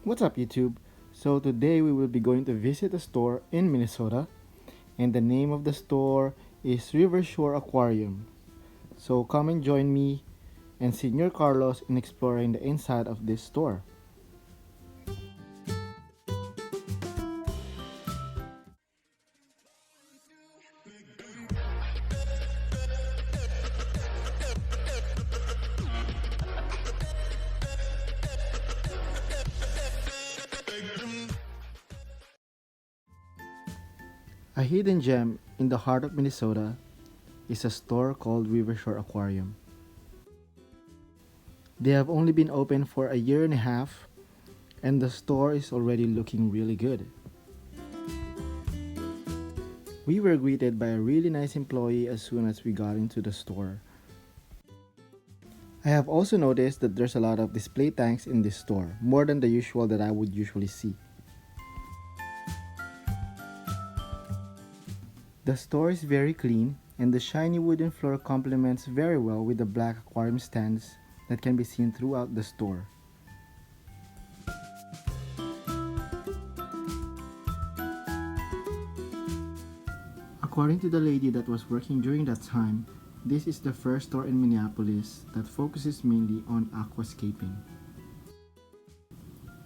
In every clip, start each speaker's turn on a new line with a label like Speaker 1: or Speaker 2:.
Speaker 1: What's up, YouTube? So today we will be going to visit a store in Minnesota, and the name of the store is Rivershore Aquarium. So come and join me and Senior Carlos in exploring the inside of this store. A hidden gem in the heart of Minnesota is a store called Rivershore Aquarium. They have only been open for a year and a half, and the store is already looking really good. We were greeted by a really nice employee as soon as we got into the store. I have also noticed that there's a lot of display tanks in this store, more than the usual that I would usually see. The store is very clean, and the shiny wooden floor complements very well with the black aquarium stands that can be seen throughout the store. According to the lady that was working during that time, this is the first store in Minneapolis that focuses mainly on aquascaping.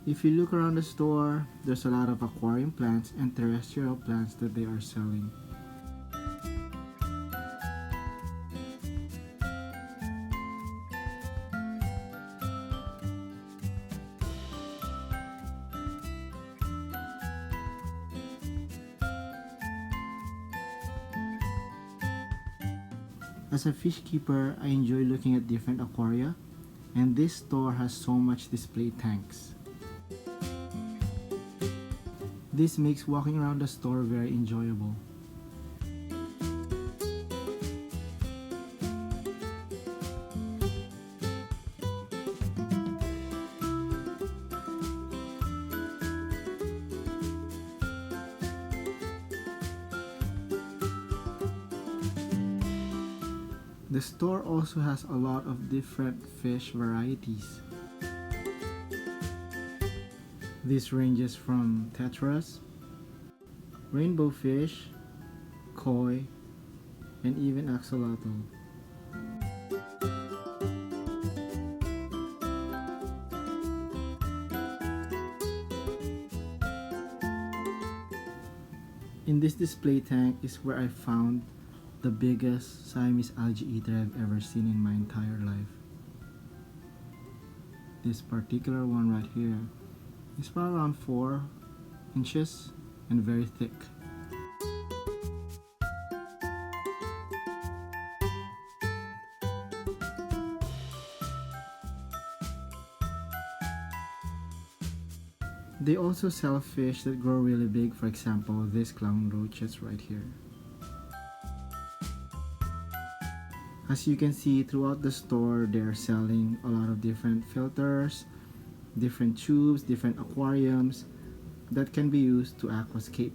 Speaker 1: If you look around the store, there's a lot of aquarium plants and terrestrial plants that they are selling. As a fish keeper, I enjoy looking at different aquaria, and this store has so much display tanks. This makes walking around the store very enjoyable. The store also has a lot of different fish varieties. This ranges from tetras, rainbow fish, koi, and even axolotl. In this display tank is where I found the biggest Siamese algae eater I've ever seen in my entire life. This particular one right here is probably around 4 inches and very thick. They also sell fish that grow really big, for example, these clown roaches right here. As you can see throughout the store, they are selling a lot of different filters, different tubes, different aquariums that can be used to aquascape.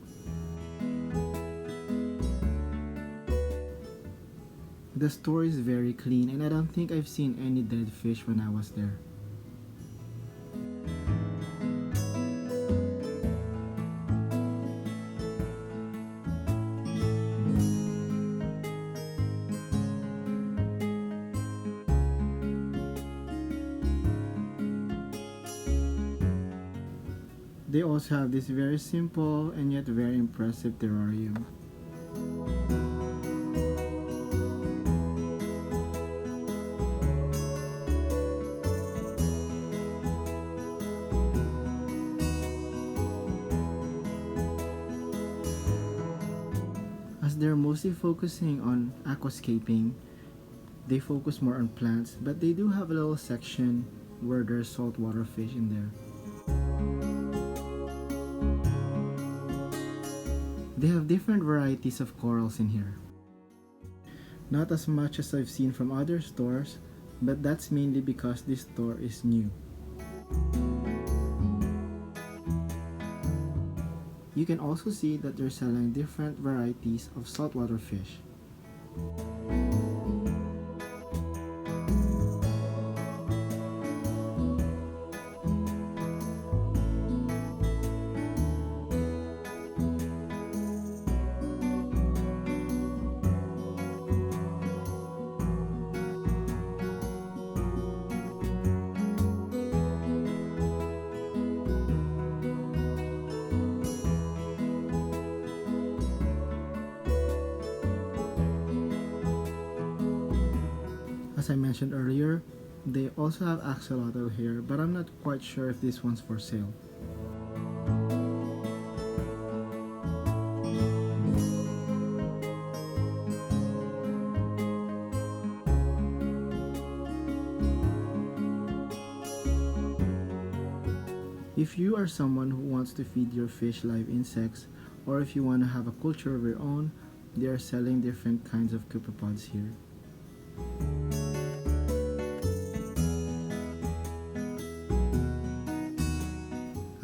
Speaker 1: The store is very clean, and I don't think I've seen any dead fish when I was there. They also have this very simple and yet very impressive terrarium. As they're mostly focusing on aquascaping, they focus more on plants, but they do have a little section where there's saltwater fish in there. They have different varieties of corals in here. Not as much as I've seen from other stores, but that's mainly because this store is new. You can also see that they're selling different varieties of saltwater fish. mentioned earlier, they also have axolotl here, but I'm not quite sure if this one's for sale. If you are someone who wants to feed your fish live insects, or if you want to have a culture of your own, they are selling different kinds of copepods here.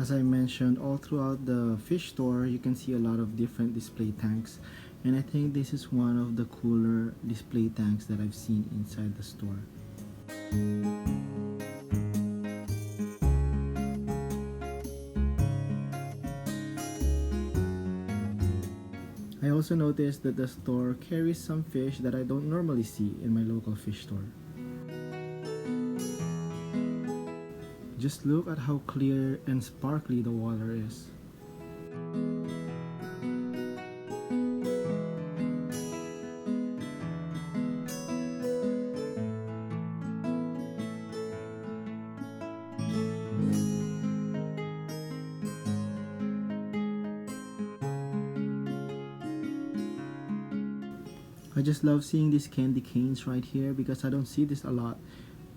Speaker 1: As I mentioned, all throughout the fish store, you can see a lot of different display tanks, and I think this is one of the cooler display tanks that I've seen inside the store. I also noticed that the store carries some fish that I don't normally see in my local fish store. Just look at how clear and sparkly the water is. I just love seeing these candy canes right here because I don't see this a lot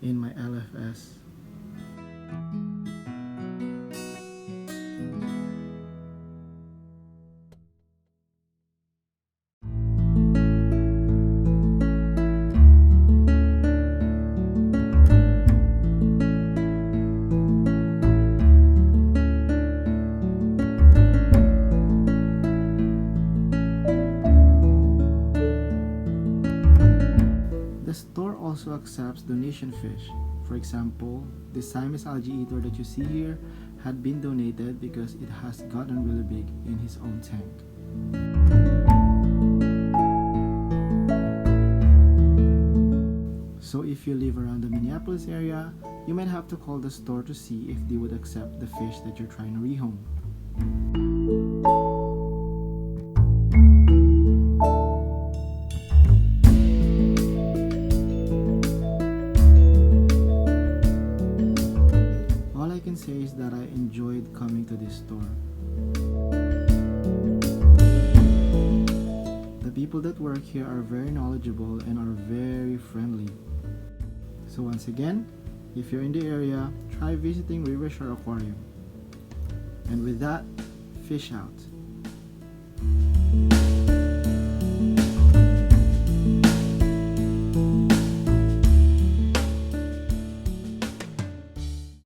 Speaker 1: in my LFS. The store also accepts donation fish. For example, the Siamese algae eater that you see here had been donated because it has gotten really big in his own tank. So if you live around the Minneapolis area, you might have to call the store to see if they would accept the fish that you're trying to rehome. All I can say is that I enjoyed coming to this store. The people that work here are very knowledgeable and are very friendly. So once again, if you're in the area, try visiting Rivershore Aquarium. And with that, fish out.